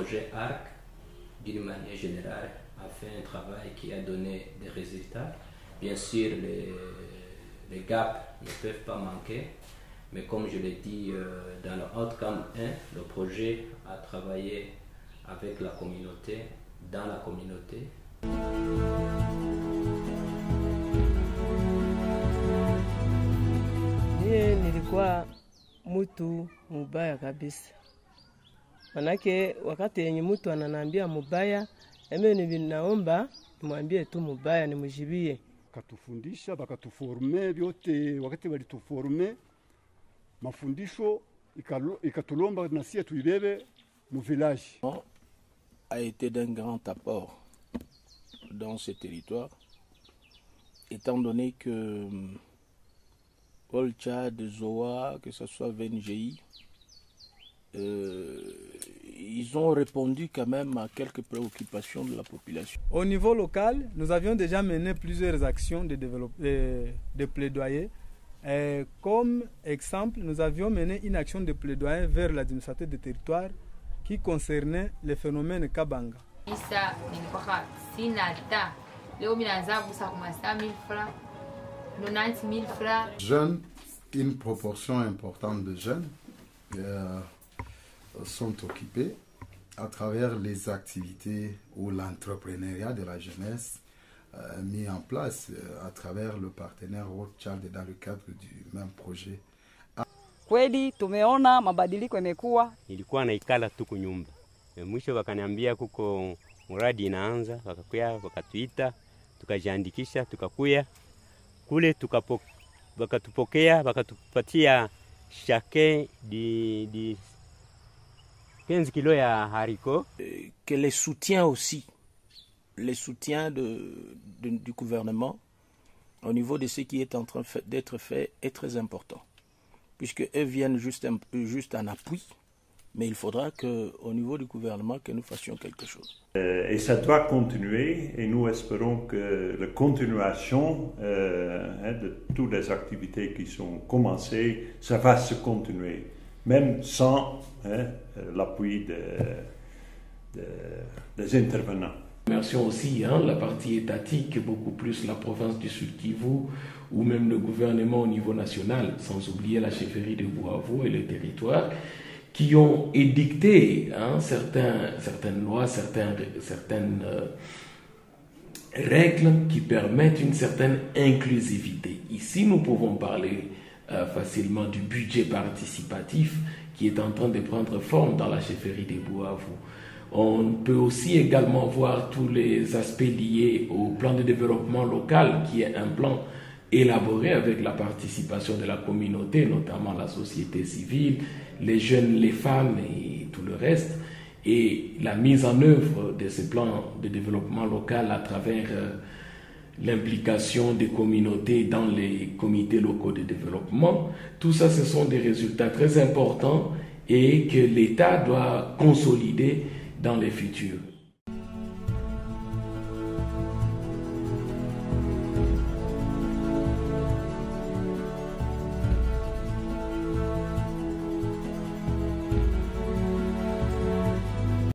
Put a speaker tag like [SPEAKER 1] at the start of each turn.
[SPEAKER 1] projet ARC, d'une manière générale, a fait un travail qui a donné des résultats. Bien sûr, les gaps ne peuvent pas manquer, mais comme je l'ai dit dans le Outcome 1, le projet a travaillé avec la communauté, dans la communauté.
[SPEAKER 2] Nilikuwa mtu mubaya kabisa. Manake wakati yenye mtu ananiambia mubaya, mimi ninaomba nimwambie tu mubaya nimjibie.
[SPEAKER 3] Katufundisha bakatuforme vyote, wakati walituforme mafundisho ikatulomba na sisi tuibebe mu village.
[SPEAKER 4] A été d'un grand apport dans ce territoire, étant donné que Olchad, Zoa, que ce soit VNGI, ils ont répondu quand même à quelques préoccupations de la population.
[SPEAKER 5] Au niveau local, nous avions déjà mené plusieurs actions de plaidoyer. Comme exemple, nous avions mené une action de plaidoyer vers l'administrateur du territoire qui concernait le phénomène Kabanga.
[SPEAKER 6] Jeunes, une proportion importante de jeunes sont occupés à travers les activités ou l'entrepreneuriat de la jeunesse mis en place à travers le partenaire World Child dans le cadre du même projet.
[SPEAKER 7] Kweli tumeona mabadiliko yamekuwa.
[SPEAKER 8] Nilikuwa naikala tu kunyumba. Mwisho wakaniambia kuko mradi inaanza, wakakuya wakatuita, tukajiandikisha, tukakuya kule wakatupokea, wakatupatia chacun di 15 kilos ya haricots.
[SPEAKER 4] Que les soutiens aussi, les soutiens du gouvernement au niveau de ce qui est en train d'être fait est très important. Puisque eux viennent juste en appui, mais il faudra qu'au niveau du gouvernement, que nous fassions quelque chose.
[SPEAKER 9] Et ça doit continuer, et nous espérons que la continuation de toutes les activités qui sont commencées, ça va se continuer, même sans l'appui des intervenants.
[SPEAKER 10] Merci aussi la partie étatique, beaucoup plus la province du Sud Kivu, ou même le gouvernement au niveau national, sans oublier la chefferie de Bukavu et les territoires, qui ont édicté certaines lois, certaines règles qui permettent une certaine inclusivité. Ici, nous pouvons parler facilement du budget participatif qui est en train de prendre forme dans la chefferie de Bukavu. On peut aussi également voir tous les aspects liés au plan de développement local, qui est un plan élaboré avec la participation de la communauté, notamment la société civile, les jeunes, les femmes et tout le reste, et la mise en œuvre de ce plan de développement local à travers l'implication des communautés dans les comités locaux de développement. Tout ça, ce sont des résultats très importants et que l'État doit consolider dans les futurs.